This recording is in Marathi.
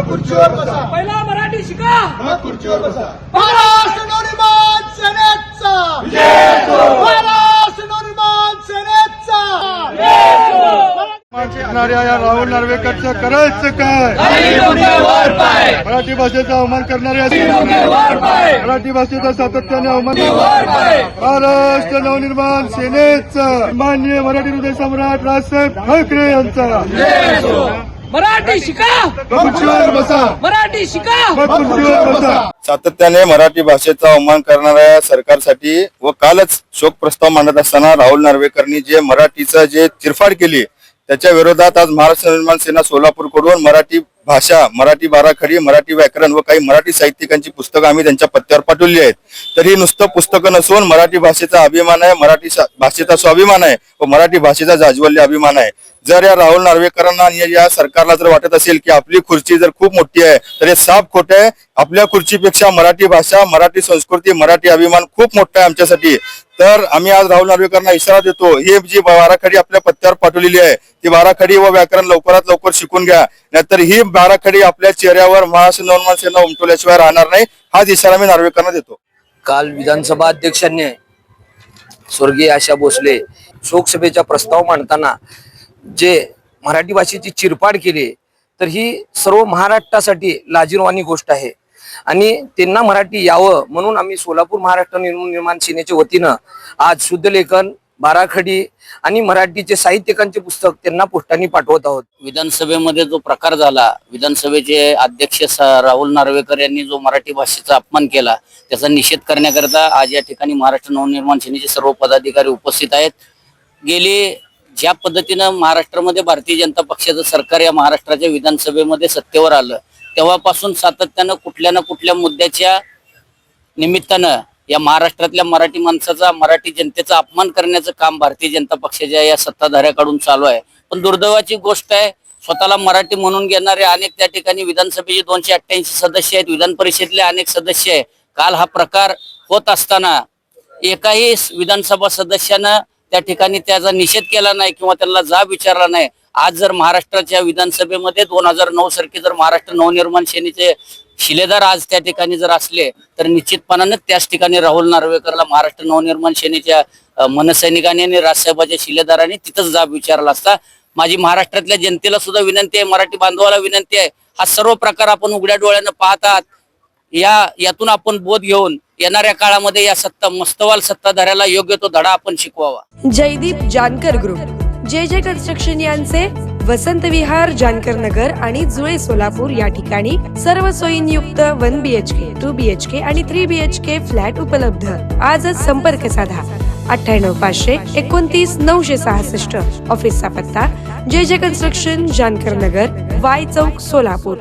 खुर्चीवर बसा. पहिला मराठी शिका. खुर्चीवर बसा. महाराष्ट्र नवनिर्माण सेनेचा महाराष्ट्र नवनिर्माण सेनेचा शिकणाऱ्या या राहुल नार्वेकरचं करायचं काय? मराठी भाषेचा अवमान करणाऱ्या मराठी भाषेचा सातत्याने अवमान महाराष्ट्र नवनिर्माण सेनेचं माननीय मराठी हृदय सम्राट राजसाहेब ठाकरे यांचा मराठी शिका. खुर्चीवर बसा. मराठी शिका. खुर्चीवर बसा. सातत्याने मराठी भाषेचा अवमान करणाऱ्या सरकारसाठी व कालच शोक प्रस्ताव मांडत असताना राहुल नार्वेकरनी जे मराठीचं जे चिरफाड केली त्याच्या विरोधात आज महाराष्ट्र निर्माण सेना सोलापूर कडून मराठी भाषा, मराठी बाराखडी, मराठी व्याकरण व काही मराठी साहित्यिकांची पुस्तकं आम्ही त्यांच्या पत्त्यावर पाठवली आहेत. तर ही नुसतं पुस्तकं नसून मराठी भाषेचा अभिमान आहे, मराठी भाषेचा स्वाभिमान आहे व मराठी भाषेचा जाज्वल्य अभिमान आहे. जर या राहुल नार्वेकरांना आणि या सरकारला जर वाटत असेल की आपली खुर्ची जर खूप मोठी आहे तर हे साफ खोट आहे. आपल्या खुर्चीपेक्षा मराठी भाषा, मराठी संस्कृती, मराठी अभिमान खूप मोठा आहे आमच्यासाठी. तर आम्ही आज राहुल नार्वेकरांना इशारा देतो, ही जी बाराखडी आपल्या पत्त्यावर पाठवलेली आहे ती बाराखडी व व्याकरण लवकरात लवकर शिकून घ्या, नाहीतर ही बाराखडी आपल्या चेहऱ्यावर महाराष्ट्र नवनिर्माण सेना उमटवल्याशिवाय राहणार नाही. हाच इशारा मी नार्वेकरांना देतो. काल विधानसभा अध्यक्षांनी स्वर्गीय आशा भोसले शोकसभेचा प्रस्ताव मांडताना जे मराठी भाषेची चिरफाड केली तर ही सर्व महाराष्ट्रासाठी लाजिरवाणी गोष्ट आहे आणि त्यांना मराठी यावं म्हणून आम्ही सोलापूर महाराष्ट्र निर्माण सेनेच्या वतीनं आज शुद्धलेखन, बाराखडी आणि मराठीचे साहित्यिकांचे पुस्तक त्यांना पोस्टाने पाठवत आहोत. विधानसभेमध्ये जो प्रकार झाला, विधानसभेचे अध्यक्ष राहुल नार्वेकर यांनी जो मराठी भाषेचा अपमान केला त्याचा निषेध करण्याकरता आज या ठिकाणी महाराष्ट्र नवनिर्माण सेनेचे सर्व पदाधिकारी उपस्थित आहेत. गेली ज्या पद्धतीनं महाराष्ट्रामध्ये भारतीय जनता पक्षाचं सरकार या महाराष्ट्राच्या विधानसभेमध्ये सत्तेवर आलं तेव्हापासून सातत्यानं कुठल्या ना कुठल्या मुद्द्याच्या निमित्तानं या महाराष्ट्रातल्या मराठी माणसाचा, मराठी जनतेचा अपमान करण्याचं काम भारतीय जनता पक्षाच्या या सत्ताधाऱ्याकडून चालू आहे. पण दुर्दैवाची गोष्ट आहे, स्वतःला मराठी म्हणून घेणारे अनेक त्या ठिकाणी विधानसभेचे 288 सदस्य आहेत, विधान परिषदेतले अनेक सदस्य आहे. काल हा प्रकार होत असताना एकाही विधानसभा सदस्यानं त्या ठिकाणी त्याचा निषेध केला नाही किंवा त्यांना जाब विचारला नाही. आज जर महाराष्ट्राच्या विधानसभेमध्ये 2009 सारखे जर महाराष्ट्र नवनिर्माण सेनेचे शिलेदार आज त्या ठिकाणी जर असले तर निश्चितपणाने त्याच ठिकाणी राहुल नार्वेकरला महाराष्ट्र नवनिर्माण सेनेच्या मनसैनिकांनी आणि राजसाहेबाच्या शिलेदारांनी तिथंच जाब विचारला असता. माझी महाराष्ट्रातल्या जनतेला सुद्धा विनंती आहे, मराठी बांधवाला विनंती आहे, हा सर्व प्रकार आपण उघड्या डोळ्यानं पाहतात. यातून आपण बोध घेऊन येणाऱ्या काळामध्ये या मस्तवाल सत्ताधाऱ्याला योग्य तो धडा आपण शिकवावा. जयदीप जानकर ग्रुप, जे कन्स्ट्रक्शन यांचे वसंत विहार, जानकर नगर आणि जुळे सोलापूर या ठिकाणी सर्व सोयींयुक्त 1 BHK, 2 BHK आणि 3 BHK फ्लॅट उपलब्ध. आजच संपर्क साधा 98 500 29 966. ऑफिसचा पत्ता जे कन्स्ट्रक्शन, जानकर नगर, वाय चौक, सोलापूर.